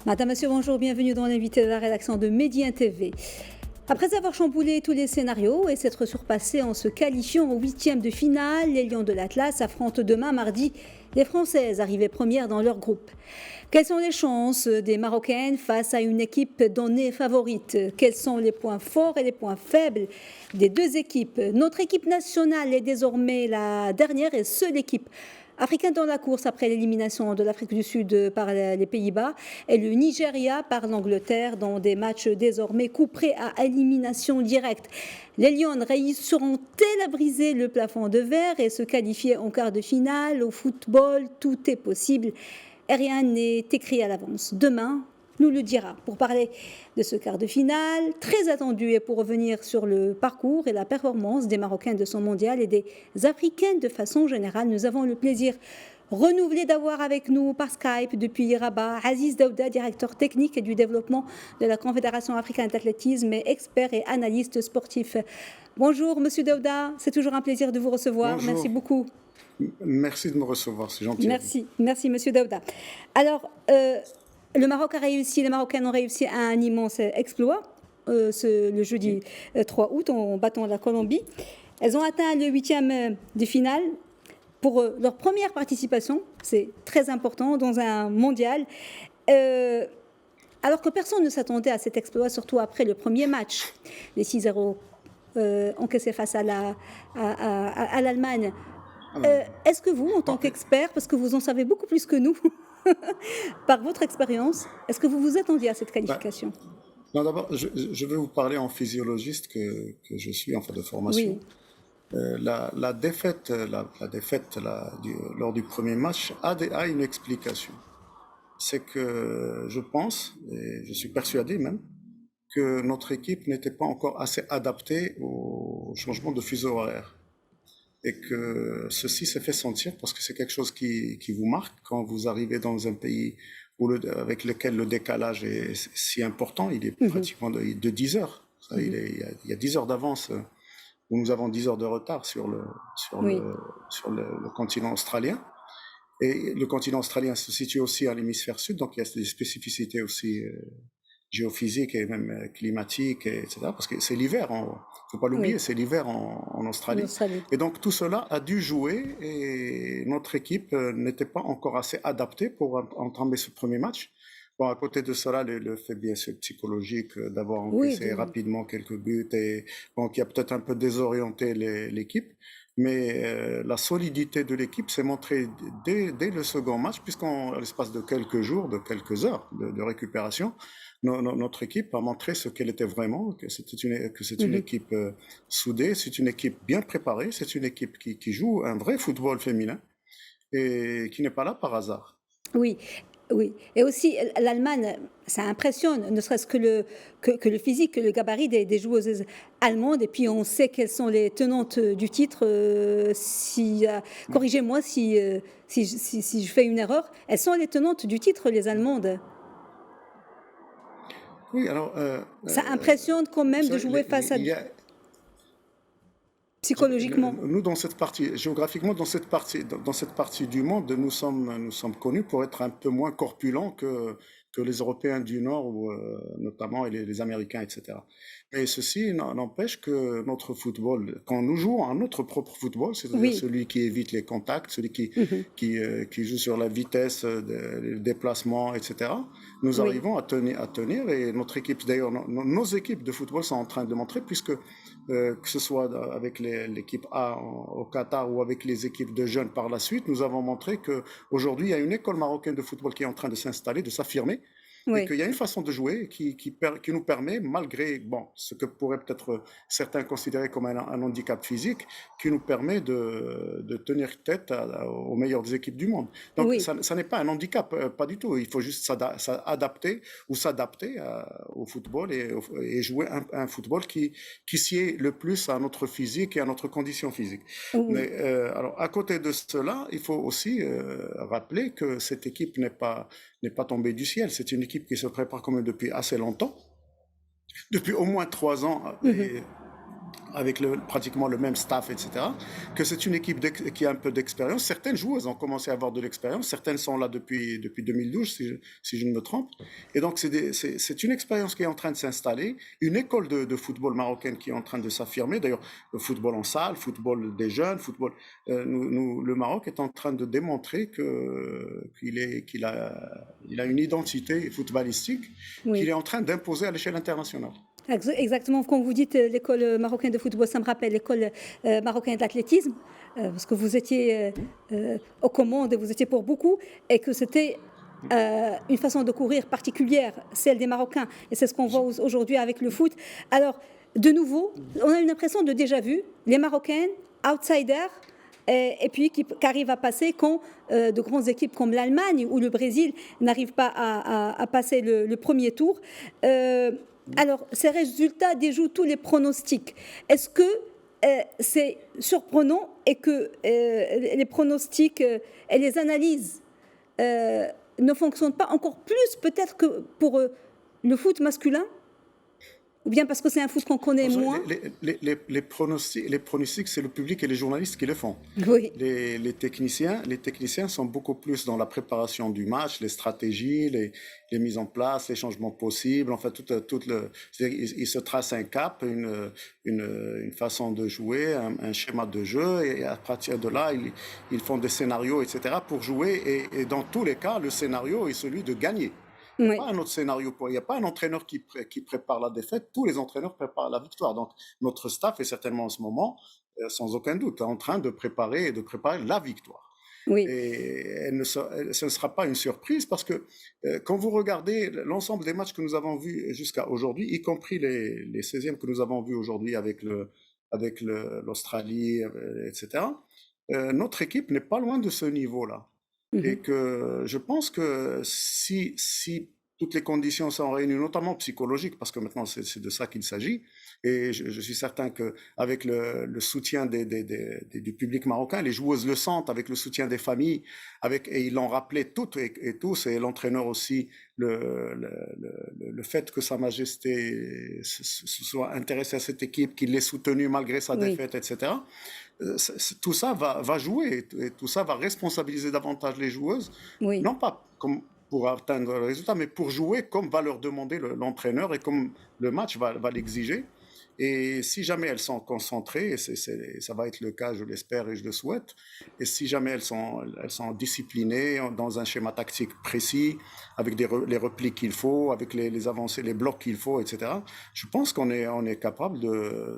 Madame, monsieur, bonjour, bienvenue dans l'invité de la rédaction de Médien TV. Après avoir chamboulé tous les scénarios et s'être surpassé en se qualifiant au 8e de finale, les Lions de l'Atlas affrontent demain mardi les Françaises arrivées premières dans leur groupe. Quelles sont les chances des Marocaines face à une équipe donnée favorite? Quels sont les points forts et les points faibles des deux équipes? Notre équipe nationale est désormais la dernière et seule équipe africaine dans la course après l'élimination de l'Afrique du Sud par les Pays-Bas et le Nigeria par l'Angleterre dans des matchs désormais couperés à élimination directe. Les Lions réussiront-elles à briser le plafond de verre et se qualifier en quart de finale? Au football, tout est possible et rien n'est écrit à l'avance. Demain nous le dira. Pour parler de ce quart de finale, très attendu, et pour revenir sur le parcours et la performance des Marocains de son mondial et des Africaines de façon générale, nous avons le plaisir renouvelé d'avoir avec nous par Skype depuis Rabat Aziz Daouda, directeur technique et du développement de la Confédération africaine d'athlétisme et expert et analyste sportif. Bonjour Monsieur Daouda, c'est toujours un plaisir de vous recevoir. Bonjour. Merci beaucoup. Merci de me recevoir, c'est gentil. Merci Monsieur Daouda. Alors, les Marocaines ont réussi un immense exploit le jeudi 3 août en battant la Colombie. Elles ont atteint le 8e de finale pour leur première participation. C'est très important dans un mondial. Alors que personne ne s'attendait à cet exploit, surtout après le premier match, les 6-0 encaissés face à l'Allemagne. Est-ce que vous, en tant qu'expert, parce que vous en savez beaucoup plus que nous, par votre expérience, est-ce que vous vous attendiez à cette qualification? Non, d'abord, je vais vous parler en physiologiste que je suis, en fait, de formation. Oui. La défaite, lors du premier match a une explication. C'est que je pense, et je suis persuadé même, que notre équipe n'était pas encore assez adaptée au changement de fuseau horaire. Et que ceci s'est fait sentir parce que c'est quelque chose qui vous marque quand vous arrivez dans un pays avec lequel le décalage est si important. Il est pratiquement de 10 heures. Il y a 10 heures d'avance, où nous avons 10 heures de retard sur le continent australien. Et le continent australien se situe aussi à l'hémisphère sud, donc il y a des spécificités aussi géophysiques et même climatiques, etc. Parce que c'est l'hiver, il ne faut pas l'oublier, c'est l'hiver en Australie. Et donc tout cela a dû jouer et notre équipe n'était pas encore assez adaptée pour entamer ce premier match. Bon, à côté de cela, le fait bien sûr psychologique d'avoir encaissé rapidement quelques buts et bon, qui a peut-être un peu désorienté l'équipe. Mais la solidité de l'équipe s'est montrée dès le second match, puisqu'en l'espace de quelques jours, de quelques heures de récupération, notre équipe a montré ce qu'elle était vraiment, que c'est une équipe soudée, c'est une équipe bien préparée, c'est une équipe qui joue un vrai football féminin et qui n'est pas là par hasard. Oui. Et aussi l'Allemagne, ça impressionne, ne serait-ce que le physique, que le gabarit des joueuses allemandes. Et puis on sait quelles sont les tenantes du titre. Corrigez-moi si je fais une erreur. Elles sont les tenantes du titre, les Allemandes. Oui, alors... ça impressionne quand même de jouer face à... Psychologiquement. Nous, géographiquement, dans cette partie du monde, nous sommes connus pour être un peu moins corpulents que les Européens du Nord, notamment et les Américains, etc. Mais ceci n'empêche que notre football, quand nous jouons à notre propre football, c'est-à-dire celui qui évite les contacts, celui qui joue sur la vitesse, le déplacement, etc., nous arrivons à tenir et notre équipe, d'ailleurs, nos équipes de football sont en train de montrer, puisque que ce soit avec l'équipe A au Qatar ou avec les équipes de jeunes par la suite, nous avons montré qu'aujourd'hui, il y a une école marocaine de football qui est en train de s'installer, de s'affirmer, et qu'il y a une façon de jouer qui nous permet, malgré ce que pourraient peut-être certains considérer comme un handicap physique, qui nous permet de tenir tête aux meilleures des équipes du monde. Donc ça n'est pas un handicap, pas du tout. Il faut juste s'adapter au football et jouer un football qui sied le plus à notre physique et à notre condition physique. Mais alors, à côté de cela, il faut aussi rappeler que cette équipe n'est pas tombée du ciel. C'est une équipe qui se prépare quand même depuis assez longtemps, depuis au moins 3 ans. avec pratiquement le même staff, etc., que c'est une équipe qui a un peu d'expérience. Certaines joueuses ont commencé à avoir de l'expérience, certaines sont là depuis 2012, si je ne me trompe. Et donc, c'est une expérience qui est en train de s'installer, une école de football marocaine qui est en train de s'affirmer. D'ailleurs, le football en salle, football des jeunes, football. Le Maroc est en train de démontrer qu'il a une identité footballistique qu'il Oui. est en train d'imposer à l'échelle internationale. Exactement, quand vous dites l'école marocaine de football, ça me rappelle l'école marocaine d'athlétisme, parce que vous étiez aux commandes, vous étiez pour beaucoup, et que c'était une façon de courir particulière, celle des Marocains. Et c'est ce qu'on voit aujourd'hui avec le foot. Alors, de nouveau, on a une impression de déjà-vu. Les Marocaines, outsiders, et puis qui arrivent à passer quand de grandes équipes comme l'Allemagne ou le Brésil n'arrivent pas à passer le premier tour. Alors, ces résultats déjouent tous les pronostics. Est-ce que c'est surprenant et que les pronostics et les analyses ne fonctionnent pas encore plus peut-être que pour le foot masculin? Ou bien parce que c'est un foot qu'on connaît moins? Les pronostics, c'est le public et les journalistes qui le font. Oui, Les techniciens sont beaucoup plus dans la préparation du match, les stratégies, les mises en place, les changements possibles. Enfin, ils se tracent un cap, une façon de jouer, un schéma de jeu, et à partir de là, ils font des scénarios, etc., pour jouer. Et dans tous les cas, le scénario est celui de gagner. Il n'y a oui, pas un autre scénario. Il n'y a pas un entraîneur qui prépare la défaite. Tous les entraîneurs préparent la victoire. Donc, notre staff est certainement en ce moment, sans aucun doute, en train de préparer la victoire. oui, Et ce ne sera pas une surprise parce que quand vous regardez l'ensemble des matchs que nous avons vus jusqu'à aujourd'hui, y compris les 16e que nous avons vus aujourd'hui avec l'Australie, etc., notre équipe n'est pas loin de ce niveau-là. Et mhm, que je pense que si toutes les conditions sont réunies, notamment psychologiques, parce que maintenant c'est de ça qu'il s'agit, et je suis certain qu'avec le soutien du public marocain, les joueuses le sentent, avec le soutien des familles, et ils l'ont rappelé toutes et tous, et l'entraîneur aussi, le fait que Sa Majesté se soit intéressé à cette équipe, qu'il l'ait soutenue malgré sa oui, défaite, etc., tout ça va jouer et tout ça va responsabiliser davantage les joueuses, oui. non pas comme pour atteindre le résultat, mais pour jouer comme va leur demander l'entraîneur et comme le match va l'exiger. Et si jamais elles sont concentrées, et ça va être le cas, je l'espère et je le souhaite, et si jamais elles sont disciplinées dans un schéma tactique précis, avec les replis qu'il faut, avec les avancées, les blocs qu'il faut, etc., je pense qu'on est capable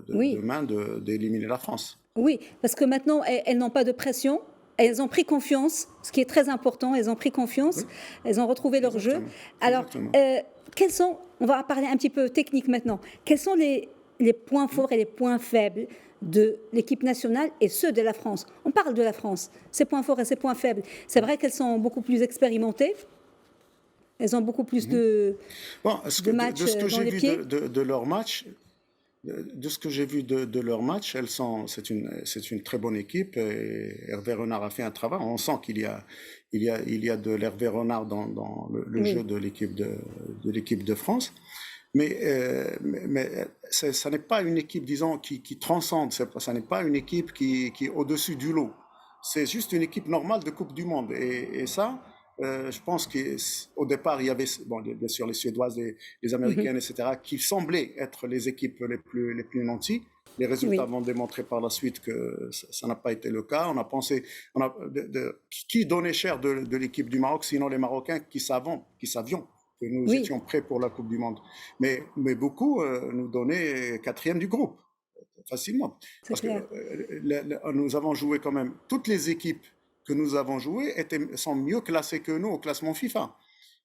Oui, demain d'éliminer la France. oui, parce que maintenant, elles n'ont pas de pression. Elles ont pris confiance, ce qui est très important. Elles ont pris confiance. Oui, Elles ont retrouvé leur jeu. exactement. Alors, Exactement. on va parler un petit peu technique maintenant. Quels sont les points forts et les points faibles de l'équipe nationale et ceux de la France? On parle de la France, ses points forts et ses points faibles. C'est vrai qu'elles sont beaucoup plus expérimentées. Elles ont beaucoup plus Bon, de de matchs ce que dans j'ai les vu pieds. de leur match, de ce que j'ai vu de leur match, c'est une très bonne équipe. Et Hervé Renard a fait un travail. On sent qu'il y a de l'Hervé Renard dans le jeu Oui, de l'équipe de France. Mais ça n'est pas une équipe, disons, qui transcende. Ça n'est pas une équipe qui est au-dessus du lot. C'est juste une équipe normale de Coupe du Monde. Et ça, je pense qu'au départ, il y avait, bon, bien sûr, les Suédoises, les mhm, Américaines, etc., qui semblaient être les équipes les plus nanties. Les résultats oui, vont démontrer par la suite que ça n'a pas été le cas. On a pensé, qui donnait cher de l'équipe du Maroc, sinon les Marocains qui savions que nous oui, étions prêts pour la Coupe du Monde. Mais beaucoup nous donnaient quatrième du groupe, facilement. c'est Parce que clair. nous avons joué quand même, toutes les équipes que nous avons jouées sont mieux classées que nous au classement FIFA.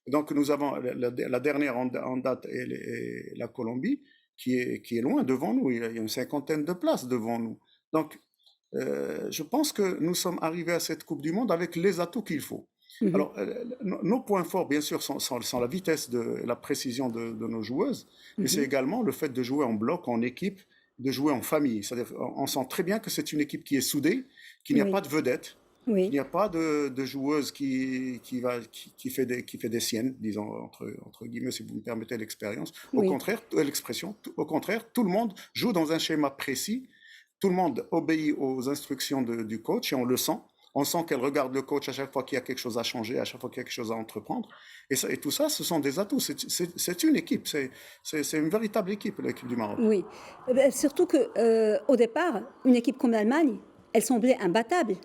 Donc nous avons la dernière en date est la Colombie, qui est loin devant nous. Il y a une cinquantaine de places devant nous. Donc je pense que nous sommes arrivés à cette Coupe du Monde avec les atouts qu'il faut. Mhm, Alors, nos points forts, bien sûr, sont la vitesse et la précision de nos joueuses, mais c'est mhm, également le fait de jouer en bloc, en équipe, de jouer en famille. C'est-à-dire, on sent très bien que c'est une équipe qui est soudée, qu'il n'y a oui, pas de vedette, Il Oui, n'y a pas de joueuse qui fait des siennes, disons, entre guillemets, si vous me permettez l'expérience. Au oui. contraire, l'expression, au contraire, tout le monde joue dans un schéma précis. Tout le monde obéit aux instructions du coach et on le sent. On sent qu'elle regarde le coach à chaque fois qu'il y a quelque chose à changer, à chaque fois qu'il y a quelque chose à entreprendre. Et tout ça, ce sont des atouts. C'est une équipe. C'est une véritable équipe, l'équipe du Maroc. Oui. Surtout que au départ, une équipe comme l'Allemagne, elle semblait imbattable.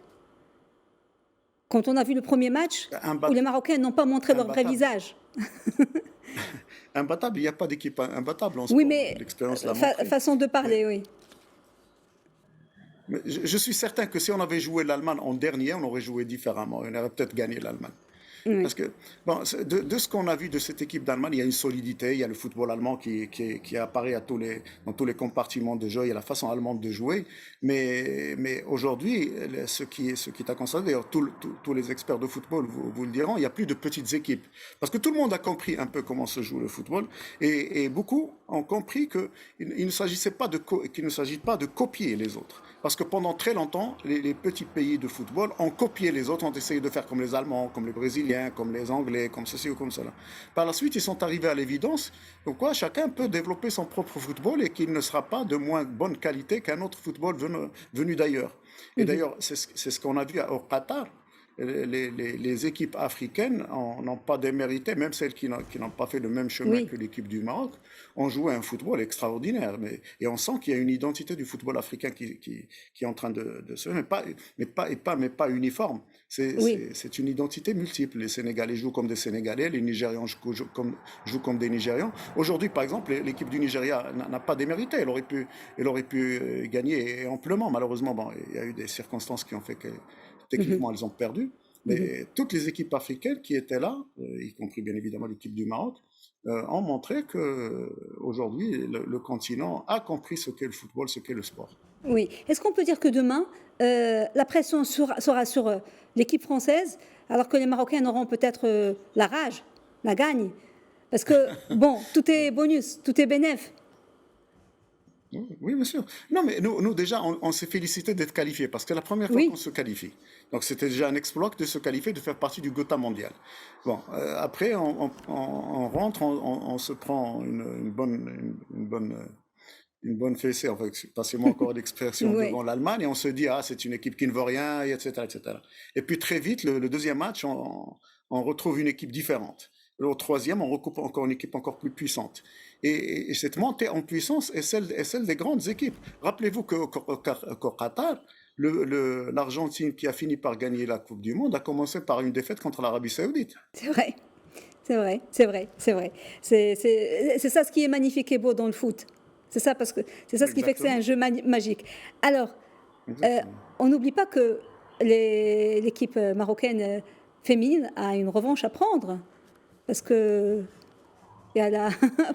Quand on a vu le premier match, où les Marocains n'ont pas montré leur vrai Imbattable. visage. Imbattable. Il n'y a pas d'équipe imbattable en Oui, sport. mais L'expérience l'a montré. façon de Mais parler, oui. Mais je suis certain que si on avait joué l'Allemagne en dernier, on aurait joué différemment. On aurait peut-être gagné l'Allemagne. Oui. Parce que, bon, de ce qu'on a vu de cette équipe d'Allemagne, il y a une solidité, il y a le football allemand qui apparaît dans tous les compartiments de jeu, il y a la façon allemande de jouer. Mais aujourd'hui, ce qui est à constater, d'ailleurs, tous les experts de football vous le diront, il n'y a plus de petites équipes. Parce que tout le monde a compris un peu comment se joue le football. Et beaucoup ont compris qu'il ne s'agissait pas qu'il ne s'agit pas de copier les autres. Parce que pendant très longtemps, les petits pays de football ont copié les autres, ont essayé de faire comme les Allemands, comme les Brésiliens, comme les Anglais, comme ceci ou comme cela. Par la suite, ils sont arrivés à l'évidence que quoi, chacun peut développer son propre football et qu'il ne sera pas de moins bonne qualité qu'un autre football venu d'ailleurs. Et Mhm. d'ailleurs, c'est ce qu'on a vu au Qatar. Les équipes africaines n'ont pas démérité, même celles qui n'ont pas fait le même chemin Oui. que l'équipe du Maroc, ont joué un football extraordinaire. Et on sent qu'il y a une identité du football africain qui est en train de se... Mais pas uniforme. Oui. C'est une identité multiple. Les Sénégalais jouent comme des Sénégalais, les Nigérians jouent comme des Nigérians. Aujourd'hui, par exemple, l'équipe du Nigeria n'a pas démérité. Elle aurait pu gagner amplement. Malheureusement, bon, il y a eu des circonstances qui ont fait que Mhm. techniquement, elles ont perdu. Mhm. Mais toutes les équipes africaines qui étaient là, y compris bien évidemment l'équipe du Maroc, ont montré que aujourd'hui le continent a compris ce qu'est le football, ce qu'est le sport. Oui. Est-ce qu'on peut dire que demain, la pression sera sur l'équipe française, alors que les Marocains auront peut-être la rage, la gagne? Parce que, bon, tout est bonus, tout est bénéf. Oui, oui, bien sûr. Non, mais nous déjà, on s'est félicité d'être qualifiés parce que la première fois qu'on Oui, se qualifie. Donc, c'était déjà un exploit de se qualifier, de faire partie du Gotha mondial. Bon, après, on rentre, on se prend une bonne fessée, enfin, passez-moi encore l'expression, oui, devant l'Allemagne, et on se dit, ah, c'est une équipe qui ne vaut rien, et etc., etc. Et puis très vite, le deuxième match, on retrouve une équipe différente. Au troisième, on recoupe encore une équipe encore plus puissante. Et cette montée en puissance est celle des grandes équipes. Rappelez-vous qu'au Qatar, l'Argentine qui a fini par gagner la Coupe du Monde a commencé par une défaite contre l'Arabie Saoudite. c'est vrai, c'est vrai, c'est vrai, c'est vrai. C'est ça ce qui est magnifique et beau dans le foot. C'est ça, parce que c'est ça ce qui fait que c'est un Exactement. jeu magique. Alors, euh, Exactement. on n'oublie pas que l'équipe marocaine féminine a une revanche à prendre. Parce que il y a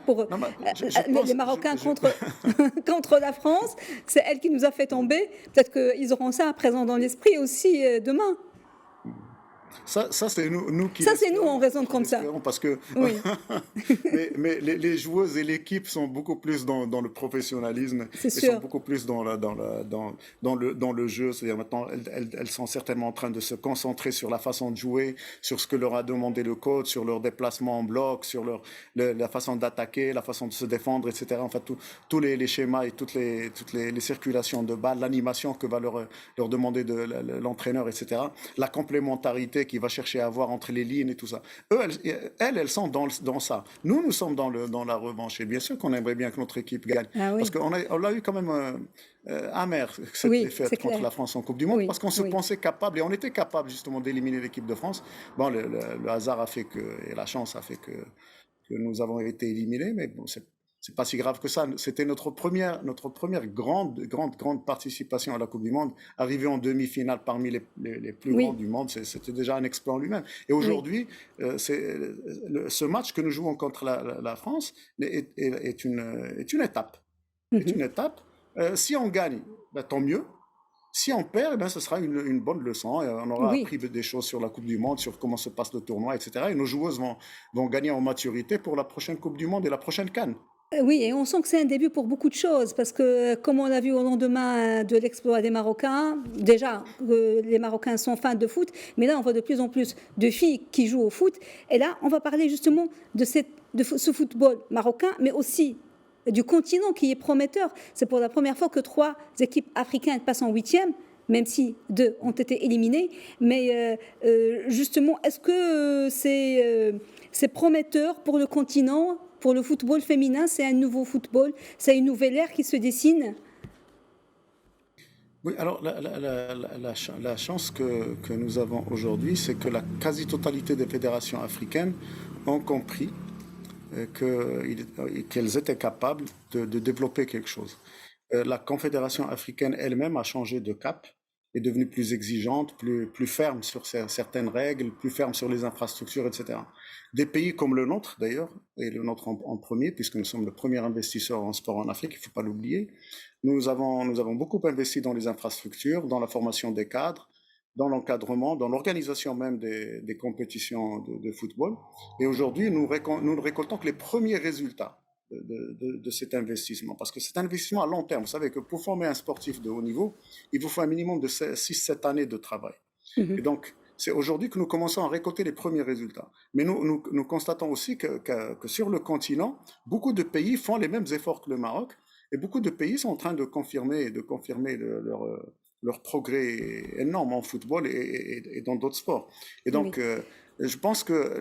pour Non, mais je les pense, Marocains contre, contre la France, c'est elle qui nous a fait tomber. Peut-être qu'ils auront ça présent dans l'esprit aussi demain. ça c'est nous qui Ça, c'est nous, on l'espérons, raisonne comme ça. parce que Oui, mais les joueuses et l'équipe sont beaucoup plus dans le professionnalisme c'est et sont sûr. beaucoup plus dans le jeu. C'est-à-dire maintenant, elles sont certainement en train de se concentrer sur la façon de jouer, sur ce que leur a demandé le coach, sur leur déplacement en bloc, sur la façon d'attaquer, la façon de se défendre, etc. En fait, tous les schémas et toutes les circulations de balles, l'animation que va leur demander l'entraîneur, etc. La complémentarité qu'il va chercher à avoir entre les lignes et tout ça. Elles sont dans ça. Nous sommes dans la revanche. Et bien sûr qu'on aimerait bien que notre équipe gagne. Ah Parce oui, qu'on l'a eu quand même amer, cette oui, c'est défaite contre clair. la France en Coupe du Monde, Oui, parce qu'on se oui. pensait capable, et on était capable justement d'éliminer l'équipe de France. Bon, le hasard a fait et la chance a fait que nous avons été éliminés, mais bon, c'est pas si grave que ça. C'était notre première grande participation à la Coupe du Monde. Arriver en demi-finale parmi les plus grands Oui, du monde, c'était déjà un exploit en lui-même. Et oui. aujourd'hui, ce match que nous jouons contre la France est une étape. Est Mhm. une étape. Si on gagne, ben, tant mieux. Si on perd, eh ben, ce sera une bonne leçon. Et on aura Oui, appris des choses sur la Coupe du Monde, sur comment se passe le tournoi, etc. Et nos joueuses vont gagner en maturité pour la prochaine Coupe du Monde et la prochaine CAN. Oui, et on sent que c'est un début pour beaucoup de choses, parce que comme on l'a vu au lendemain de l'exploit des Marocains, déjà, les Marocains sont fans de foot, mais là, on voit de plus en plus de filles qui jouent au foot. Et là, on va parler justement ce football marocain, mais aussi du continent qui est prometteur. C'est pour la première fois que 3 équipes africaines passent en huitième, même si 2 ont été éliminées. Mais justement, est-ce que c'est prometteur pour le continent, pour le football féminin? C'est un nouveau football, c'est une nouvelle ère qui se dessine. Oui, alors la chance que nous avons aujourd'hui, c'est que la quasi-totalité des fédérations africaines ont compris qu'elles étaient capables de développer quelque chose. La Confédération africaine elle-même a changé de cap, est devenue plus exigeante, plus ferme sur certaines règles, plus ferme sur les infrastructures, etc. Des pays comme le nôtre, d'ailleurs, et le nôtre en premier, puisque nous sommes le premier investisseur en sport en Afrique, il ne faut pas l'oublier, nous avons beaucoup investi dans les infrastructures, dans la formation des cadres, dans l'encadrement, dans l'organisation même des compétitions de football. Et aujourd'hui, nous ne récoltons que les premiers résultats de cet investissement. Parce que c'est un investissement à long terme. Vous savez que pour former un sportif de haut niveau, il vous faut un minimum de 6-7 années de travail. Et Mhm. donc, c'est aujourd'hui que nous commençons à récolter les premiers résultats. Mais nous constatons aussi que sur le continent, beaucoup de pays font les mêmes efforts que le Maroc. Et beaucoup de pays sont en train de confirmer leur progrès énorme en football et dans d'autres sports. Et donc, Oui, je pense que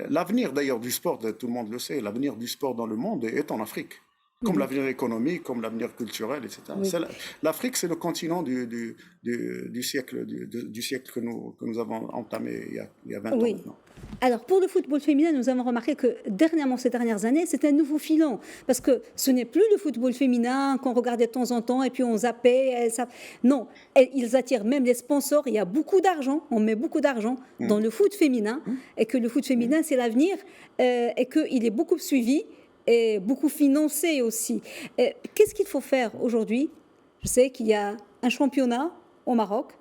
l'avenir d'ailleurs du sport, tout le monde le sait, l'avenir du sport dans le monde est en Afrique. Comme mhm. l'avenir économique, comme l'avenir culturel, etc. Oui. L'Afrique, c'est le continent du siècle, du siècle que nous avons entamé il y a 20 ans Oui. maintenant. Alors, pour le football féminin, nous avons remarqué que dernièrement, ces dernières années, c'est un nouveau filon. Parce que ce n'est plus le football féminin qu'on regardait de temps en temps et puis on zappait. Non, et ils attirent même les sponsors. Il y a beaucoup d'argent, on met beaucoup d'argent dans Hum, le foot féminin. hum, Et que le foot hum. féminin, c'est l'avenir. Et qu'il est beaucoup suivi et beaucoup financé aussi. Qu'est-ce qu'il faut faire aujourd'hui? Je sais qu'il y a un championnat au Maroc,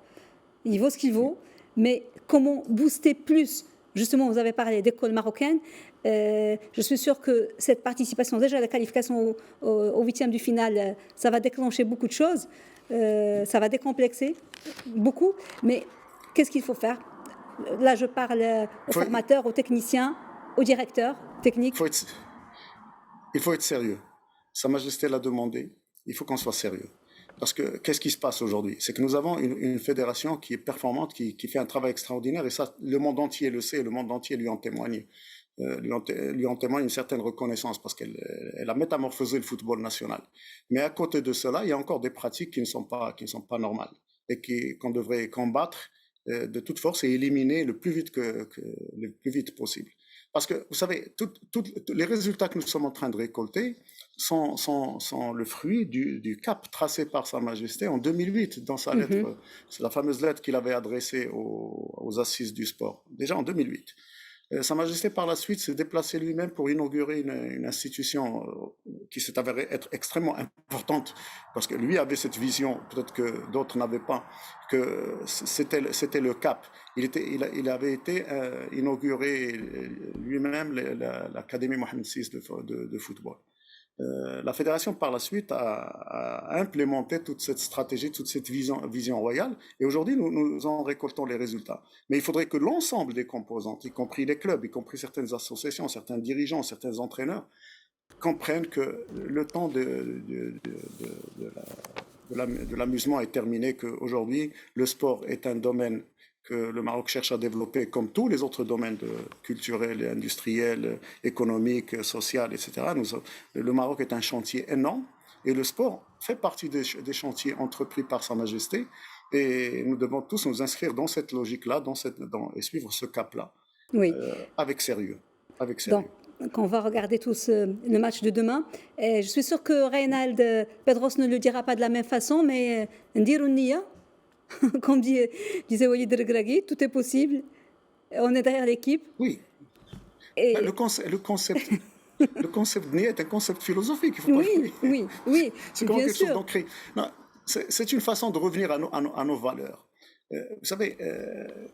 il vaut ce qu'il vaut, mais comment booster plus? Justement, vous avez parlé d'école marocaine. Je suis sûre que cette participation, déjà la qualification au huitième du final, ça va déclencher beaucoup de choses, ça va décomplexer beaucoup. Mais qu'est-ce qu'il faut faire? Là, je parle aux Il faut, formateurs, aux techniciens, aux directeurs techniques. faut être, il faut être sérieux. Sa Majesté l'a demandé. Il faut qu'on soit sérieux. Parce que qu'est-ce qui se passe aujourd'hui? C'est que nous avons une fédération qui est performante, qui fait un travail extraordinaire, et ça, le monde entier le sait, et le monde entier lui en témoigne. Lui en témoigne une certaine reconnaissance parce qu'elle a métamorphosé le football national. Mais à côté de cela, il y a encore des pratiques qui ne sont pas normales et qu'on devrait combattre de toute force et éliminer le plus vite possible. Parce que, vous savez, les résultats que nous sommes en train de récolter sont le fruit du cap tracé par Sa Majesté en 2008 dans sa Mhm. lettre, c'est la fameuse lettre qu'il avait adressée aux assises du sport, déjà en 2008. Sa Majesté, par la suite, s'est déplacé lui-même pour inaugurer une institution qui s'est avérée être extrêmement importante, parce que lui avait cette vision, peut-être que d'autres n'avaient pas, que c'était le cap. Il avait été inauguré lui-même l'Académie Mohamed VI de football. La fédération, par la suite, a implémenté toute cette stratégie, toute cette vision royale, et aujourd'hui, nous en récoltons les résultats. Mais il faudrait que l'ensemble des composantes, y compris les clubs, y compris certaines associations, certains dirigeants, certains entraîneurs, comprennent que le temps de l'amusement est terminé, qu'aujourd'hui, le sport est un domaine que le Maroc cherche à développer comme tous les autres domaines culturels, industriels, économiques, sociaux, etc. Le Maroc est un chantier énorme et le sport fait partie des chantiers entrepris par Sa Majesté et nous devons tous nous inscrire dans cette logique-là et suivre ce cap-là Oui. avec sérieux. Avec Donc, sérieux. on va regarder tous le match de demain. Et je suis sûre que Reynald Pedros ne le dira pas de la même façon, mais Ndirounia, comme disait Walid Regragui, tout est possible. On est derrière l'équipe. Oui, Et le concept de Nia est un concept philosophique, il ne faut pas oui, l'oublier. oui, oui, C'est comme bien quelque chose sûr. d'ancré. Non, c'est une façon de revenir à nos valeurs. Vous savez,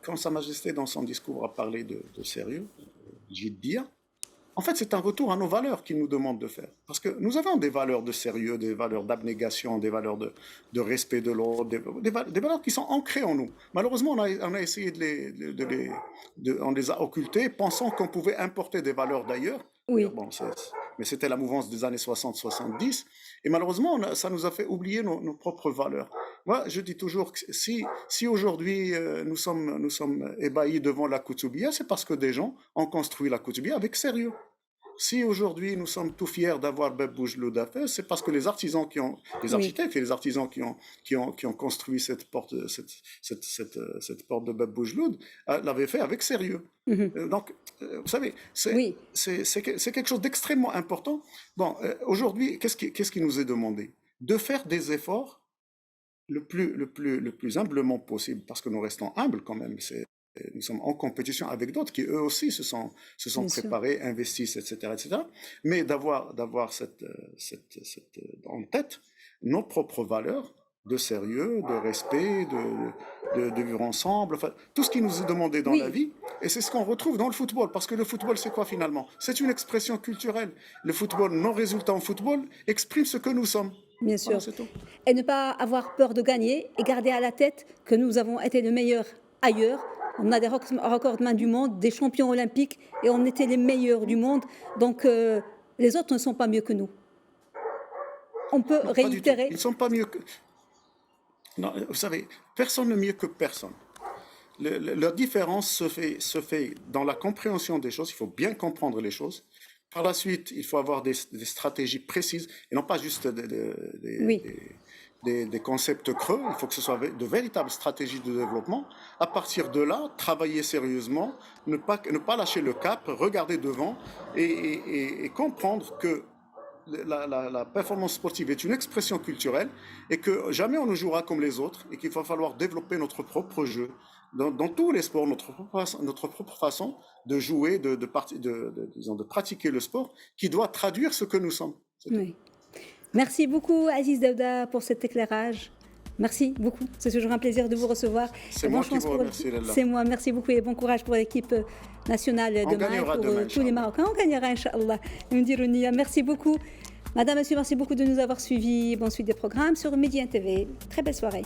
quand Sa Majesté, dans son discours, a parlé de sérieux, j'ai dit, En fait, c'est un retour à nos valeurs qu'ils nous demandent de faire. Parce que nous avons des valeurs de sérieux, des valeurs d'abnégation, des valeurs de respect de l'autre, des valeurs qui sont ancrées en nous. Malheureusement, on a essayé on les a occultées, pensant qu'on pouvait importer des valeurs d'ailleurs. Oui, Bon, mais c'était la mouvance des années 60-70. Et malheureusement, ça nous a fait oublier nos propres valeurs. Moi, je dis toujours que si aujourd'hui nous sommes ébahis devant la Koutoubia, c'est parce que des gens ont construit la Koutoubia avec sérieux. Si aujourd'hui nous sommes tout fiers d'avoir Beb Boujloud à faire, c'est parce que les oui. architectes et les artisans qui ont construit cette porte, cette porte de Beb Boujloud l'avaient fait avec sérieux. Mhm. Donc, vous savez, Oui, c'est quelque chose d'extrêmement important. Bon, aujourd'hui, qu'est-ce qui nous est demandé? De faire des efforts le plus humblement possible, parce que nous restons humbles quand même. Nous sommes en compétition avec d'autres qui eux aussi se sont bien sûr. préparés, investissent, etc., etc. Mais d'avoir en tête nos propres valeurs de sérieux, de respect, de vivre ensemble, enfin, tout ce qui nous est demandé dans la Oui, vie. Et c'est ce qu'on retrouve dans le football, parce que le football, c'est quoi finalement? C'est une expression culturelle. Le football, nos résultats en football, expriment ce que nous sommes. bien Voilà, sûr. c'est tout. Et ne pas avoir peur de gagner et garder à la tête que nous avons été les meilleurs ailleurs. On a des recordements du monde, des champions olympiques et on était les meilleurs du monde. Donc les autres ne sont pas mieux que nous. On peut Non, pas du tout. Ils réitérer. ne sont pas mieux que... Non, vous savez, personne n'est mieux que personne. La différence se fait dans la compréhension des choses. Il faut bien comprendre les choses. Par la suite, il faut avoir des stratégies précises et non pas juste Oui, des concepts creux. Il faut que ce soit de véritables stratégies de développement. À partir de là, travailler sérieusement, ne pas lâcher le cap, regarder devant et comprendre que la performance sportive est une expression culturelle et que jamais on ne jouera comme les autres et qu'il va falloir développer notre propre jeu dans tous les sports, notre propre façon de jouer, disons, de pratiquer le sport qui doit traduire ce que nous sommes. C'est tout. oui. Merci beaucoup Aziz Daouda pour cet éclairage. Merci beaucoup. C'est toujours un plaisir de vous recevoir. Et C'est bonne moi qui chance vous pour... remercie, Lella. C'est moi. Merci beaucoup et bon courage pour l'équipe nationale On demain et gagnera pour demain, tous les Inch'Allah. Marocains. On gagnera, Inch'Allah. Merci beaucoup. Madame, monsieur, merci beaucoup de nous avoir suivis. Bonne suite des programmes sur Médien TV. Très belle soirée.